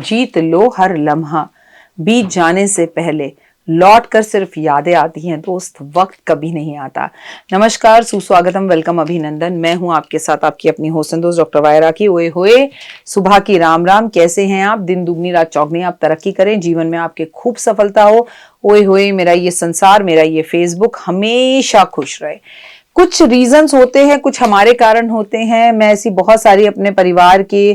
जीत लो हर लम्हा, बीत जाने से पहले लौट कर सिर्फ यादें आती हैं दोस्त, वक्त कभी नहीं आता। नमस्कार, सुस्वागतम, वेलकम, अभिनंदन। मैं हूं आपके साथ आपकी अपनी होस्ट दोस्त डॉक्टर वायरा की। ओए होए, सुबह की राम राम। कैसे हैं आप? दिन दुगनी रात चौगनी, आप तरक्की करें, जीवन में आपके खूब सफलता हो। ओए होए, मेरा ये संसार, मेरा ये फेसबुक हमेशा खुश रहे। कुछ रीजंस होते हैं, कुछ हमारे कारण होते हैं। मैं ऐसी बहुत सारी अपने परिवार के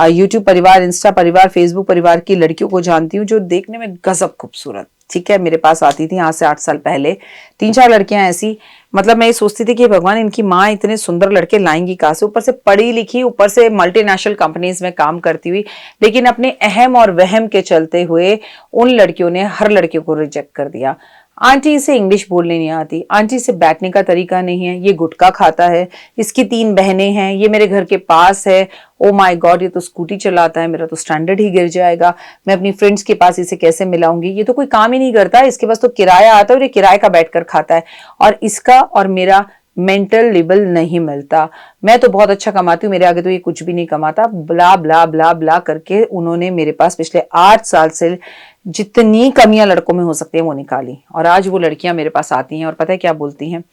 यूट्यूब परिवार, इंस्टा परिवार, फेसबुक परिवार की लड़कियों को जानती हूँ जो देखने में गजब खूबसूरत, ठीक है, मेरे पास आती थी आज से 8 साल पहले। 3-4 लड़कियां ऐसी, मतलब मैं ये सोचती थी कि भगवान इनकी माँ इतने सुंदर लड़के लाएंगी कहाँ से, ऊपर से पढ़ी लिखी, ऊपर से मल्टीनेशनल कंपनीज में काम करती हुई। लेकिन अपने अहम और वहम के चलते हुए उन लड़कियों ने हर लड़के को रिजेक्ट कर दिया। आंटी इसे इंग्लिश बोलने नहीं आती, आंटी से बैठने का तरीका नहीं है, ये गुटखा खाता है, इसकी 3 बहनें हैं, ये मेरे घर के पास है, ओ माय गॉड ये तो स्कूटी चलाता है, मेरा तो स्टैंडर्ड ही गिर जाएगा, मैं अपनी फ्रेंड्स के पास इसे कैसे मिलाऊंगी, ये तो कोई काम ही नहीं करता, इसके पास तो किराया आता है और ये किराए का बैठकर खाता है, और इसका और मेरा मेंटल लेवल नहीं मिलता। मैं तो बहुत अच्छा कमाती हूँ, मेरे आगे तो ये कुछ भी नहीं कमाता, ब्ला ब्ला ब्ला ब्ला करके उन्होंने मेरे पास पिछले 8 साल से जितनी कमियां लड़कों में हो सकती है वो निकाली। और आज वो लड़कियां मेरे पास आती हैं और पता है क्या बोलती हैं?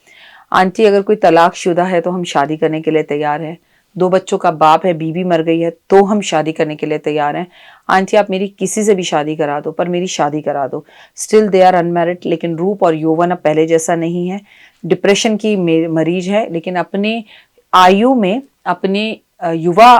आंटी अगर कोई तलाकशुदा है तो हम शादी करने के लिए तैयार हैं, 2 बच्चों का बाप है, बीवी मर गई है तो हम शादी करने के लिए तैयार हैं। आंटी आप मेरी किसी से भी शादी करा दो, पर मेरी शादी करा दो। स्टिल दे आर अनमैरिड, लेकिन रूप और यौवन अब पहले जैसा नहीं है। डिप्रेशन की मरीज है, लेकिन अपने आयु में, अपने युवा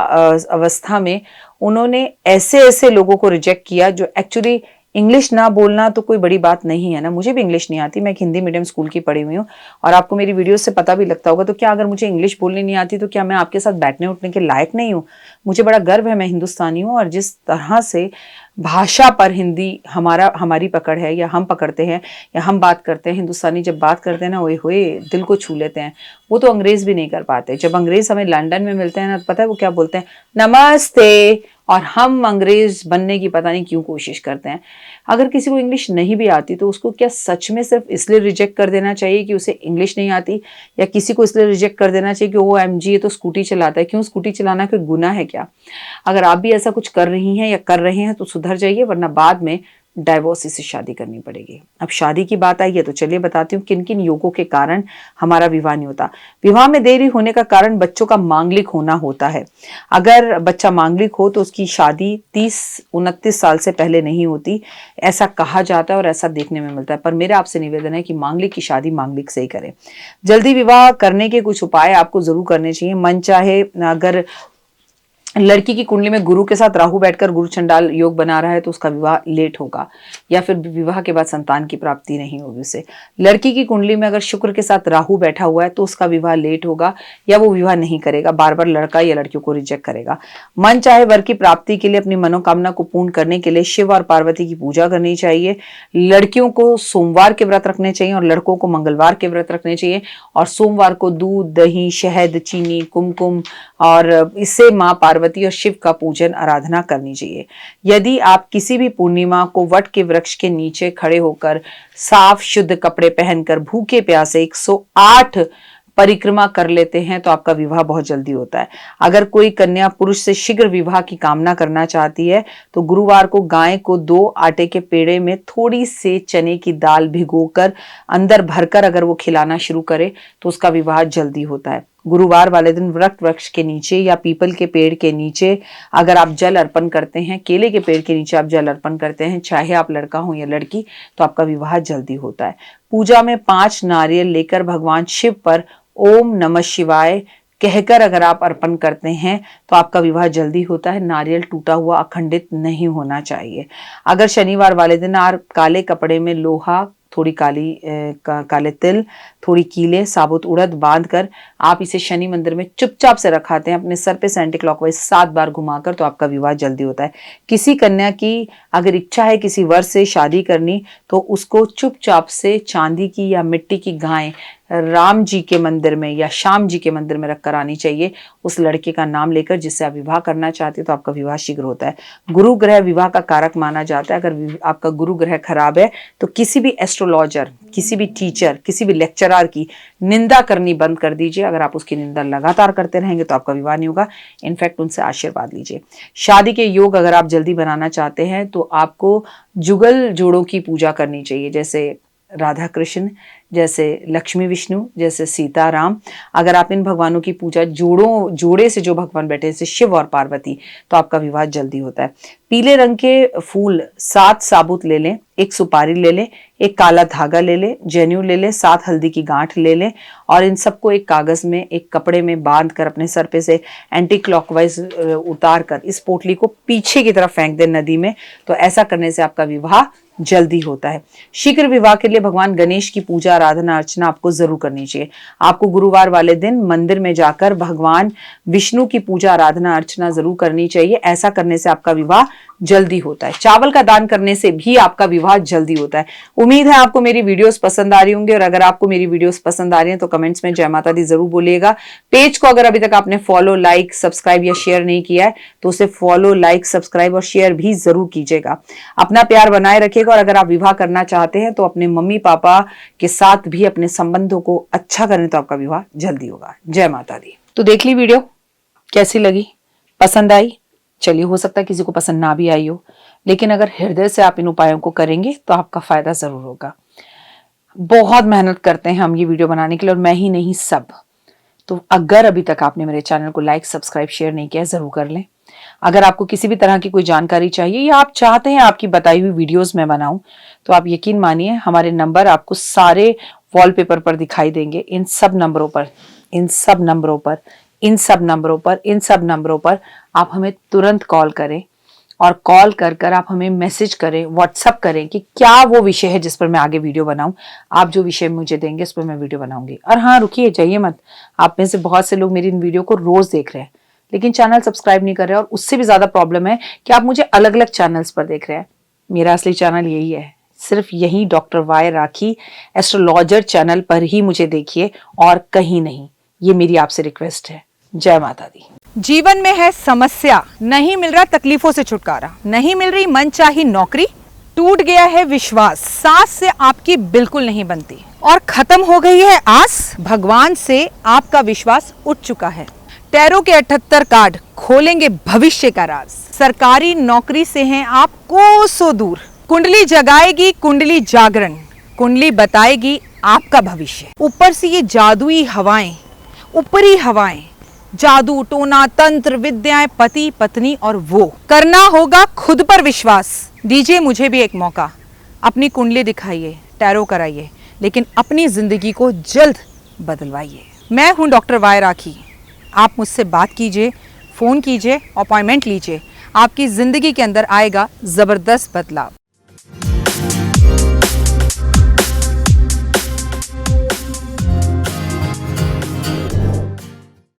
अवस्था में उन्होंने ऐसे ऐसे लोगों को रिजेक्ट किया जो एक्चुअली इंग्लिश ना बोलना तो कोई बड़ी बात नहीं है ना। मुझे भी इंग्लिश नहीं आती, मैं एक हिंदी मीडियम स्कूल की पढ़ी हुई हूँ और आपको मेरी वीडियो से पता भी लगता होगा। तो क्या अगर मुझे इंग्लिश बोलनी नहीं आती तो क्या मैं आपके साथ बैठने उठने के लायक नहीं हूँ? मुझे बड़ा गर्व है, मैं हिंदुस्तानी हूँ। और जिस तरह से भाषा पर हिंदी हमारी पकड़ है, या हम पकड़ते हैं, या हम बात करते हैं, हिंदुस्तानी जब बात करते हैं ना, ओए होए दिल को छू लेते हैं। वो तो अंग्रेज भी नहीं कर पाते। जब अंग्रेज हमें लंदन में मिलते हैं ना, पता है वो क्या बोलते हैं? नमस्ते। और हम अंग्रेज बनने की पता नहीं क्यों कोशिश करते हैं। अगर किसी को इंग्लिश नहीं भी आती तो उसको क्या सच में सिर्फ इसलिए रिजेक्ट कर देना चाहिए कि उसे इंग्लिश नहीं आती? या किसी को इसलिए रिजेक्ट कर देना चाहिए कि वो OMG ये तो स्कूटी चलाता है? क्यों, स्कूटी चलाना कोई गुनाह है क्या? अगर आप भी ऐसा कुछ कर रही हैं या कर रहे हैं तो सुधर जाइए, वरना बाद में डाइवोर्स से शादी करनी पड़ेगी। अब शादी की बात आई है तो चलिए बताती हूँ किन किन योगों के कारण हमारा विवाह नहीं होता। विवाह में देरी होने का कारण बच्चों का मांगलिक होना होता है। अगर बच्चा मांगलिक हो तो उसकी शादी 30-29 साल से पहले नहीं होती, ऐसा कहा जाता है और ऐसा देखने में मिलता है। पर मेरा आपसे निवेदन है कि मांगलिक की शादी मांगलिक से ही करें। जल्दी विवाह करने के कुछ उपाय आपको जरूर करने चाहिए। मन चाहे, अगर लड़की की कुंडली में गुरु के साथ राहु बैठकर गुरु चंडाल योग बना रहा है तो उसका विवाह लेट होगा, या फिर विवाह के बाद संतान की प्राप्ति नहीं होगी उसे। लड़की की कुंडली में अगर शुक्र के साथ राहु बैठा हुआ है तो उसका विवाह लेट होगा, या वो विवाह नहीं करेगा, बार बार लड़का या लड़कियों को रिजेक्ट करेगा। मन चाहे वर की प्राप्ति के लिए, अपनी मनोकामना को पूर्ण करने के लिए शिव और पार्वती की पूजा करनी चाहिए। लड़कियों को सोमवार के व्रत रखने चाहिए और लड़कों को मंगलवार के व्रत रखने चाहिए। और सोमवार को दूध, दही, शहद, चीनी, कुमकुम और इससे माँ पार्वती और शिव का पूजन आराधना करनी चाहिए। यदि आप किसी भी पूर्णिमा को वट के वृक्ष के नीचे खड़े होकर साफ शुद्ध कपड़े पहनकर भूखे प्यासे 108 परिक्रमा कर लेते हैं तो आपका विवाह बहुत जल्दी होता है। अगर कोई कन्या पुरुष से शीघ्र विवाह की कामना करना चाहती है तो गुरुवार को गाय को 2 आटे के पेड़े में थोड़ी से चने की दाल भिगोकर अंदर भरकर अगर वो खिलाना शुरू करे तो उसका विवाह जल्दी होता है। गुरुवार वाले दिन वृक्ष वृक्ष के नीचे या पीपल के पेड़ के नीचे अगर आप जल अर्पण करते हैं, केले के पेड़ के नीचे आप जल अर्पण करते हैं, चाहे आप लड़का हो या लड़की, तो आपका विवाह जल्दी होता है। पूजा में 5 नारियल लेकर भगवान शिव पर ओम नमः शिवाय कहकर अगर आप अर्पण करते हैं तो आपका विवाह जल्दी होता है। नारियल टूटा हुआ अखंडित नहीं होना चाहिए। अगर शनिवार वाले दिन आप काले कपड़े में लोहा, थोड़ी काले तिल, थोड़ी कीले, साबुत उड़द बांध कर आप इसे शनि मंदिर में चुपचाप से रखाते हैं अपने सर पे सेंटी क्लॉकवाइज 7 बार घुमाकर, तो आपका विवाह जल्दी होता है। किसी कन्या की अगर इच्छा है किसी वर से शादी करनी तो उसको चुपचाप से चांदी की या मिट्टी की गाय राम जी के मंदिर में या श्याम जी के मंदिर में रखकर आनी चाहिए, उस लड़के का नाम लेकर जिससे आप विवाह करना चाहते हैं, तो आपका विवाह शीघ्र होता है। गुरु ग्रह विवाह का कारक माना जाता है। अगर आपका गुरु ग्रह खराब है तो किसी भी एस्ट्रोलॉजर, किसी भी टीचर, किसी भी लेक्चरर की निंदा करनी बंद कर दीजिए। अगर आप उसकी निंदा लगातार करते रहेंगे तो आपका विवाह नहीं होगा। इनफैक्ट उनसे आशीर्वाद लीजिए। शादी के योग अगर आप जल्दी बनाना चाहते हैं तो आपको जुगल जोड़ों की पूजा करनी चाहिए, जैसे राधा कृष्ण, जैसे लक्ष्मी विष्णु, जैसे सीता राम। अगर आप इन भगवानों की पूजा जोड़े से जो भगवान बैठे जैसे शिव और पार्वती, तो आपका विवाह जल्दी होता है। पीले रंग के फूल 7 साबुत ले लें, 1 सुपारी ले लें, 1 काला धागा ले लें, जनेऊ ले लें, 7 हल्दी की गांठ ले लें और इन सबको एक कागज में, एक कपड़े में बांध कर अपने सर पे से एंटी क्लॉकवाइज उतार कर इस पोटली को पीछे की तरफ फेंक दें नदी में। तो ऐसा करने से आपका विवाह जल्दी होता है। शीघ्र विवाह के लिए भगवान गणेश की पूजा आराधना अर्चना आपको जरूर करनी चाहिए। आपको गुरुवार वाले दिन मंदिर में जाकर भगवान विष्णु की पूजा आराधना अर्चना जरूर करनी चाहिए। ऐसा करने से आपका विवाह जल्दी होता है। चावल का दान करने से भी आपका विवाह जल्दी होता है। उम्मीद है आपको मेरी वीडियोस पसंद आ रही होंगी, और अगर आपको मेरी वीडियोस पसंद आ रही हैं तो कमेंट्स में जय माता दी जरूर बोलिएगा। पेज को अगर अभी तक आपने फॉलो, लाइक, सब्सक्राइब या शेयर नहीं किया है तो उसे फॉलो, लाइक, सब्सक्राइब और शेयर भी जरूर कीजिएगा। अपना प्यार बनाए रखिएगा, और अगर आप विवाह करना चाहते हैं तो अपने मम्मी पापा के साथ भी अपने संबंधों को अच्छा करें तो आपका विवाह जल्दी होगा। जय माता दी। तो देख ली वीडियो, कैसी लगी, पसंद आई? चलिए, हो सकता है किसी को पसंद ना भी आई हो, लेकिन अगर हृदय से आप इन उपायों को करेंगे तो आपका फायदा जरूर होगा। बहुत मेहनत करते हैं हम ये वीडियो बनाने के लिए, और मैं ही नहीं, सब। तो अगर अभी तक आपने मेरे चैनल को लाइक, सब्सक्राइब, शेयर नहीं किया, जरूर कर लें। अगर आपको किसी भी तरह की कोई जानकारी चाहिए या आप चाहते हैं आपकी बताई हुई वीडियोस में बनाऊं, तो आप यकीन मानिए हमारे नंबर आपको सारे वॉलपेपर पर दिखाई देंगे। इन सब नंबरों पर आप हमें तुरंत कॉल करें, और कॉल कर आप हमें मैसेज करें, व्हाट्सएप करें कि क्या वो विषय है जिस पर मैं आगे वीडियो बनाऊं। आप जो विषय मुझे देंगे उस पर मैं वीडियो बनाऊंगी। और हाँ, रुकिए, जाइए मत। आप में से बहुत से लोग मेरी इन वीडियो को रोज देख रहे हैं लेकिन चैनल सब्सक्राइब नहीं कर रहे, और उससे भी ज्यादा प्रॉब्लम है कि आप मुझे अलग अलग चैनल्स पर देख रहे हैं। मेरा असली चैनल यही है, सिर्फ यही डॉक्टर वाई राखी एस्ट्रोलॉजर चैनल पर ही मुझे देखिए, और कहीं नहीं। ये मेरी आपसे रिक्वेस्ट है। जय माता दी। जीवन में है समस्या, नहीं मिल रहा तकलीफों से छुटकारा, नहीं मिल रही मनचाही नौकरी, टूट गया है विश्वास, सांस से आपकी बिल्कुल नहीं बनती, और खत्म हो गई है आस, भगवान से आपका विश्वास उठ चुका है। टैरो के 78 कार्ड खोलेंगे भविष्य का राज। सरकारी नौकरी से हैं आप कोसों दूर, कुंडली जगाएगी कुंडली जागरण, कुंडली बताएगी आपका भविष्य। ऊपर से ये जादुई हवाएं, ऊपरी हवाएं, जादू टोना तंत्र विद्याएं, पति पत्नी और वो, करना होगा खुद पर विश्वास। दीजिए मुझे भी एक मौका, अपनी कुंडली दिखाइए, टैरो कराइए, लेकिन अपनी जिंदगी को जल्द बदलवाइए। मैं हूं डॉक्टर वाई राखी। आप मुझसे बात कीजिए, फोन कीजिए, अपॉइंटमेंट लीजिए, आपकी जिंदगी के अंदर आएगा जबरदस्त बदलाव।